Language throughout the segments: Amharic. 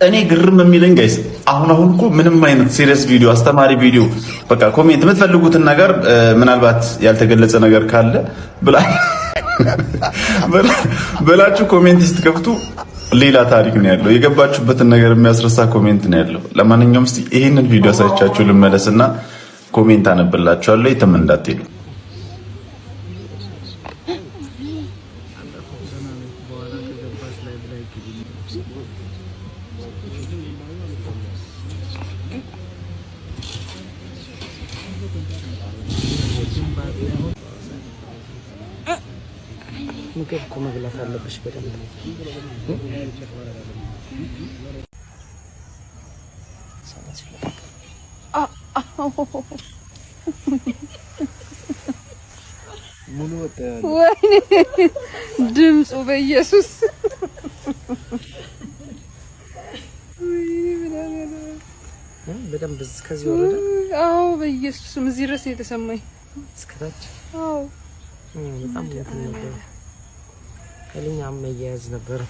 እኔ ግርም የሚለኝ ጋይስ አሁን እኮ ምንም አይነት ሲሪየስ ቪዲዮ አስተማሪ ቪዲዮ በቃ ኮሜንት የምትፈልጉትን ነገር ምናልባት ያልተገለጸ ነገር ካለ በላችሁ ኮሜንት ስትከፍቱ ሌላ ታሪክ ነው ያለው። የገባችሁበትን ነገር የሚያስረሳ ኮሜንት ነው ያለው። ለማንኛውም እስቲ ይሄንን ቪዲዮ አሳይቻችሁ ልመለስና ኮሜንት አነብላችኋለሁ። የትም እንዳትሄዱ። ምግብ እኮ መብላት አለብሽ በደንብ። ወይኔ ድምፁ በኢየሱስ በደንብ እስከዚህ ወረደ። አዎ በኢየሱስም እዚህ ድረስ የተሰማኝ እስከታች። አዎ በጣም ነበር። ከልኛም መያዝ ነበር።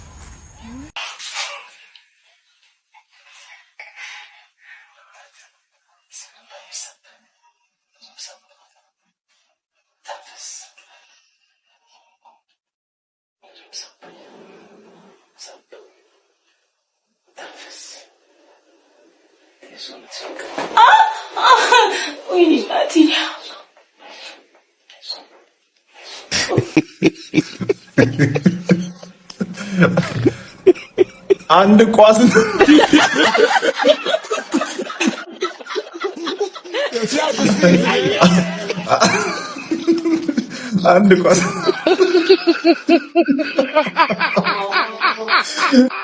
አንድ ኳስ አንድ ኳስ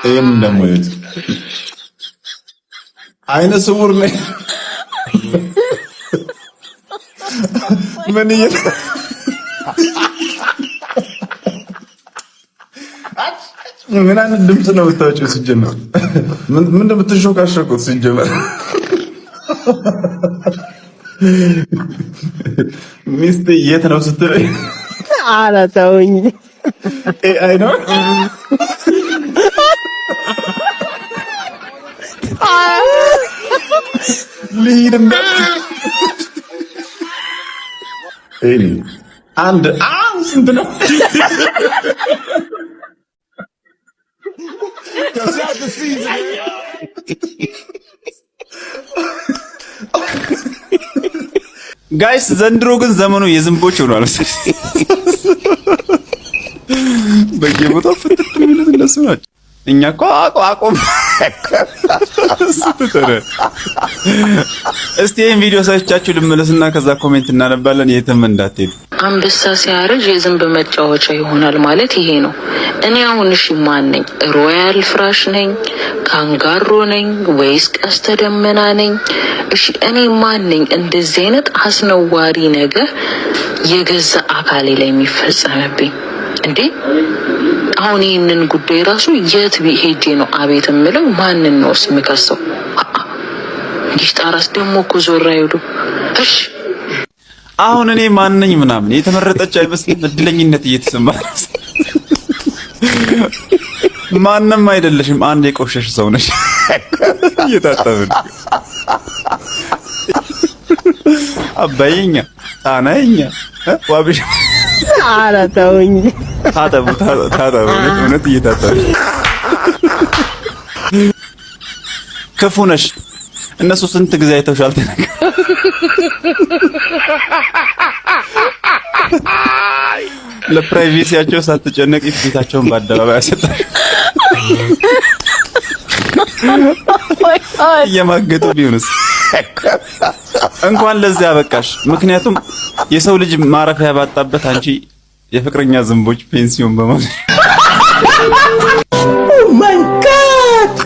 ይሄን ደግሞ አይነ ስውር ነኝ። ምን ምን አይነት ድምጽ ነው የምታወጪው? ሲጀመር ምን እንደምትሾካሸኩት ሲጀመር ሚስት የት ነው ስትለኝ፣ ኧረ ተውኝ። አይ ነው ልሂድና አንድ ስንት ነው? ጋይስ ዘንድሮ ግን ዘመኑ የዝንቦች ሆኗል። በየቦታው ፍትት የሚሉት እነሱ ናቸው። እኛ እኮ አቆም እስቲ ይሄን ቪዲዮ ሳይቻችሁ ልመለስና ከዛ ኮሜንት እናነባለን። የትም እንዳትሄዱ። አንበሳ ሲያረጅ የዝንብ መጫወቻ ይሆናል ማለት ይሄ ነው። እኔ አሁን እሺ ማን ነኝ? ሮያል ፍራሽ ነኝ? ካንጋሮ ነኝ? ወይስ ቀስተ ደመና ነኝ? እሺ እኔ ማን ነኝ? እንደዚህ አይነት አስነዋሪ ነገር የገዛ አካሌ ላይ የሚፈጸምብኝ እንዴ? አሁን ይህንን ጉዳይ ራሱ የት ሄጄ ነው አቤት የምለው? ማንን ነው የምከሰው? እንዲህ ጣራስ ደግሞ እኮ ዞር አይሉ። እሺ አሁን እኔ ማን ነኝ ምናምን የተመረጠች አይመስልም። እድለኝነት እየተሰማ ማንንም አይደለሽም። አንድ የቆሸሽ ሰው ነሽ። እየታጠብን አባዬኛ ጣናኛ ዋብሽ ኧረ ተውኝ። ታጠቡ እውነት እየታጠብን ክፉ ነሽ። እነሱ ስንት ጊዜ አይተውሻል። ለፕራይቬሲያቸው ሳትጨነቂ ፊታቸውን በአደባባይ ያሰጣሽ እየማገጡ ቢሆንስ እንኳን ለዚህ ያበቃሽ። ምክንያቱም የሰው ልጅ ማረፊያ ባጣበት አንቺ የፍቅረኛ ዝንቦች ፔንሲዮን በማለት ማይ ጋድ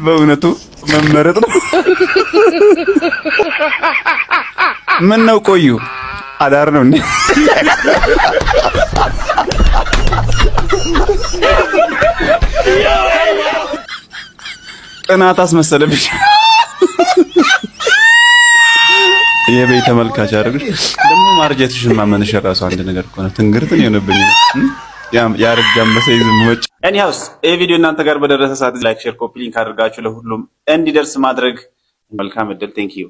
በእውነቱ መመረጥ ነው። ምን ነው ቆዩ አዳር ነው እንዴ? ቅናት አስመሰለብሽ። የቤት ተመልካች አድርግሽ ደግሞ ማርጀትሽን ማመንሽ ራሱ አንድ ነገር እኮ ነው። ትንግርትን የሆነብኝ ያረጋ አንበሳ ይዝም ኤኒሃውስ ይሄ ቪዲዮ እናንተ ጋር በደረሰ ሰዓት ላይክ ሼር ኮፒ ሊንክ አድርጋችሁ ለሁሉም እንዲደርስ ማድረግ መልካም እድል ቴንክ ዩ